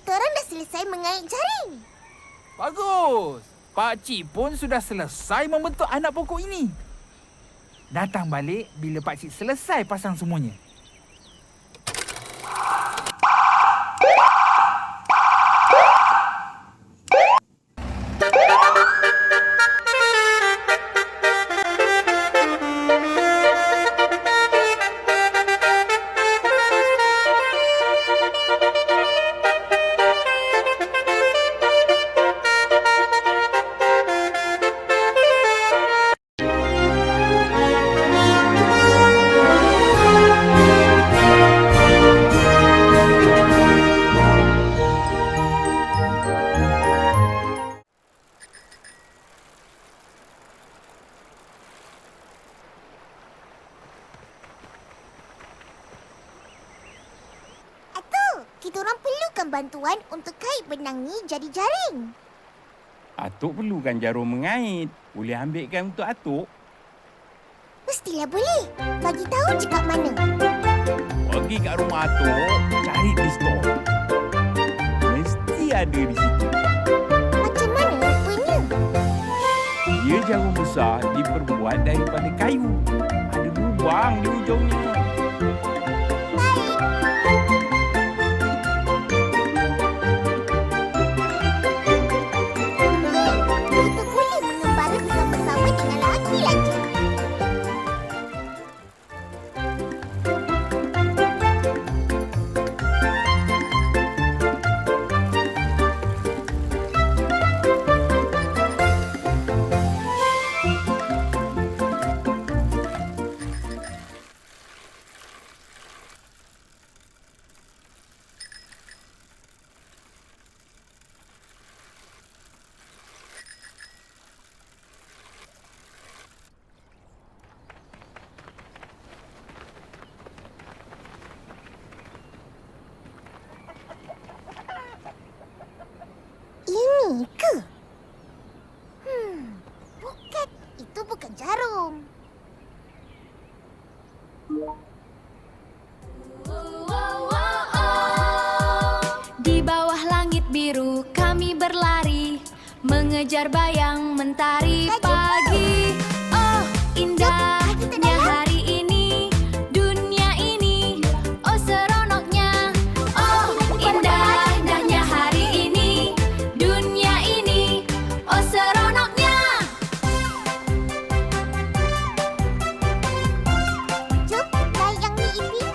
kita orang dah selesai mengait jaring. Bagus. Pakcik pun sudah selesai membentuk anak pokok ini. Datang balik bila pakcik selesai pasang semuanya. Kita orang perlukan bantuan untuk kait benang ni jadi jaring. Atuk perlukan jarum mengait. Boleh ambilkan untuk Atuk? Mestilah boleh. Bagi tahu je kat mana. Pergi kat rumah Atuk, cari di store. Mesti ada di situ. Macam mana rupanya? Dia jarum besar diperbuat daripada kayu. Ada lubang di ujungnya. Ini ke? Bukan. Itu bukan jarum. Di bawah langit biru kami berlari, mengejar bayang mentari pagi. Oh, indahnya hari ini, dunia ini, oh seronoknya. Oh, indahnya hari ini, dunia ini, oh seronoknya. Jom, naik yang ni, Ipin.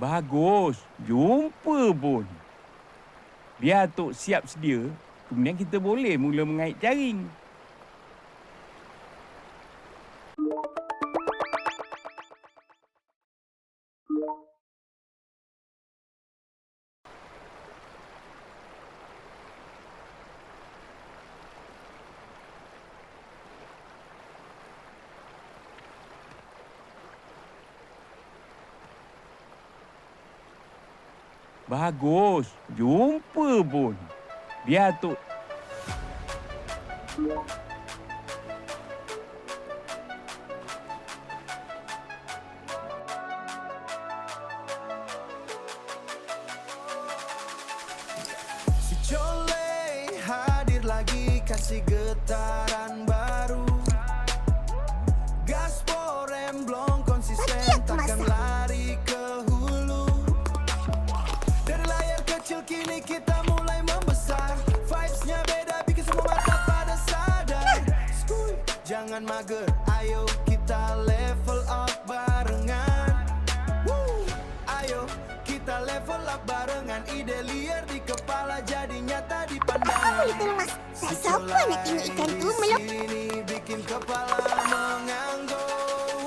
Bagus. Jumpa pun. Biar Atuk siap sedia, kemudian kita boleh mula mengait jaring. Bagus. Jumpa pun. Biar Atuk... Si Cole hadir lagi, kasih getaran baru. Gaspol remblong konsisten, takkan lari ke hulu. Dari layar kecil kini kita mulai membesar. Vibes-nya beda, bikin semua mata pada sadar. Skuy, jangan mager, ayo kita level up barengan. Woo, ayo kita level up barengan. Ide liar di kepala jadi nyata di pandangan. Boleh tolong mas? Tak siapa nak tengok ikan tu meluk. Ini bikin kepala menganggo.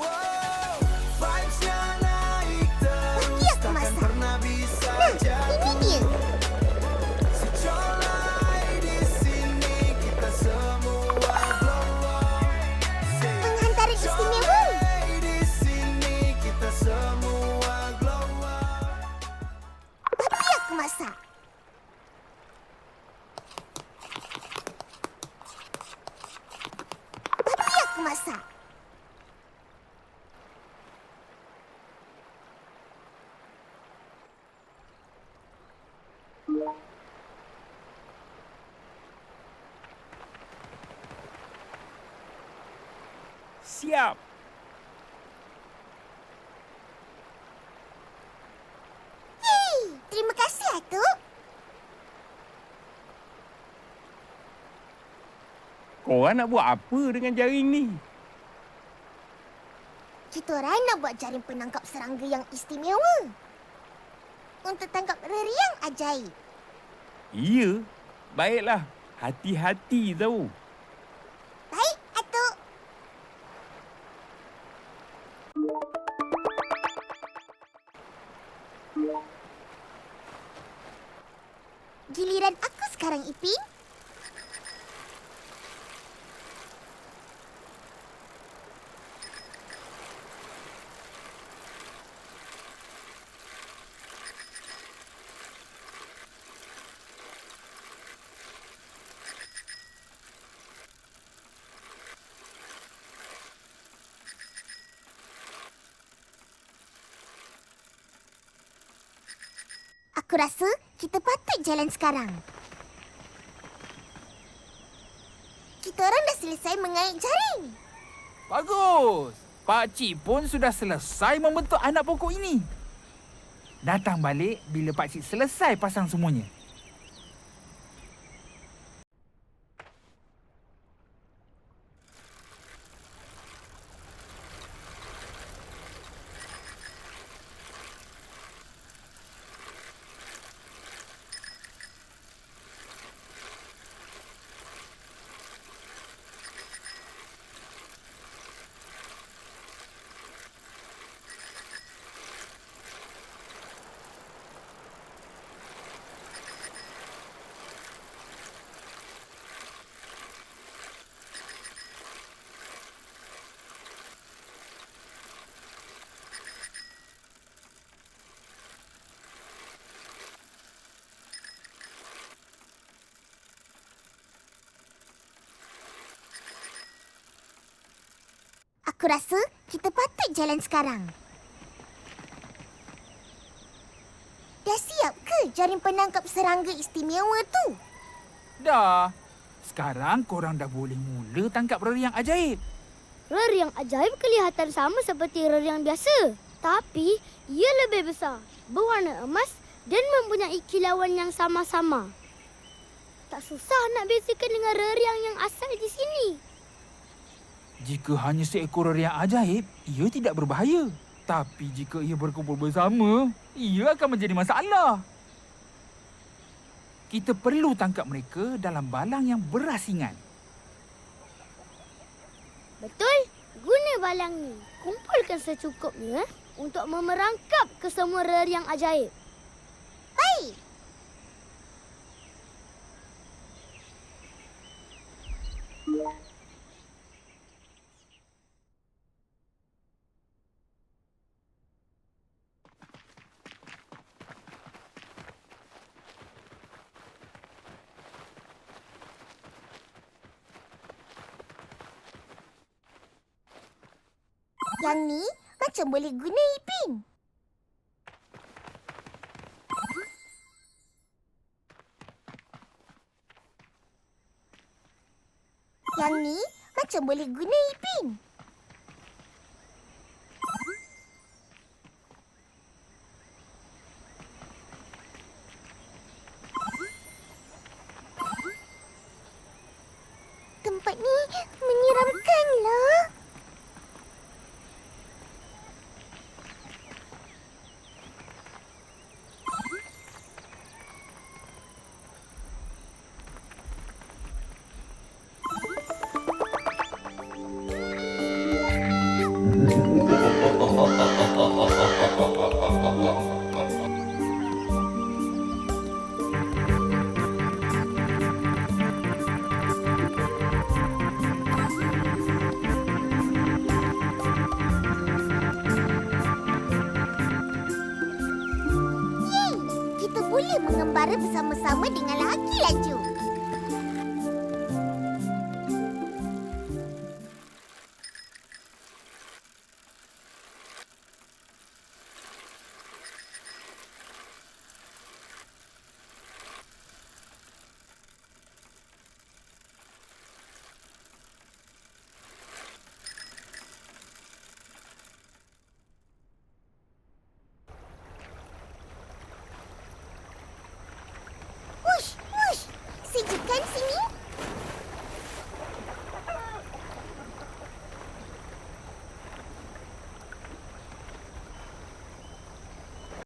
Wow, vibes-nya naik terus, Bagi aku takkan masak. pernah bisa Nah, ini jatuh. dia. siap. Terima kasih, Atuk. Korang nak buat apa dengan jaring ni? Kita orang nak buat jaring penangkap serangga yang istimewa. Untuk tangkap reri yang ajaib. Ya, baiklah. Hati-hati tau. Baik, Atuk. Giliran aku sekarang, Ipin. Aku rasa kita patut jalan sekarang. Kita orang dah selesai mengait jaring. Bagus. Pak Cik pun sudah selesai membentuk anak pokok ini. Datang balik bila Pak Cik selesai pasang semuanya. Aku rasa kita patut jalan sekarang. Dah siap ke jaring penangkap serangga istimewa tu? Dah. Sekarang korang dah boleh mula tangkap reri yang ajaib. Reri yang ajaib kelihatan sama seperti reri yang biasa. Tapi, ia lebih besar, berwarna emas dan mempunyai kilauan yang sama-sama. Tak susah nak bezakan dengan reri yang asal di sini. Jika hanya seekor reri yang ajaib, ia tidak berbahaya. Tapi jika ia berkumpul bersama, ia akan menjadi masalah. Kita perlu tangkap mereka dalam balang yang berasingan. Betul? Guna balang ni. Kumpulkan secukupnya untuk memerangkap ke semua reri yang ajaib. Baik. Yang ni macam boleh guna, Ipin. Yang ni macam boleh guna, Ipin. Tempat ni menyeramkanlah. Kita boleh mengembara bersama-sama dengan lagi laju.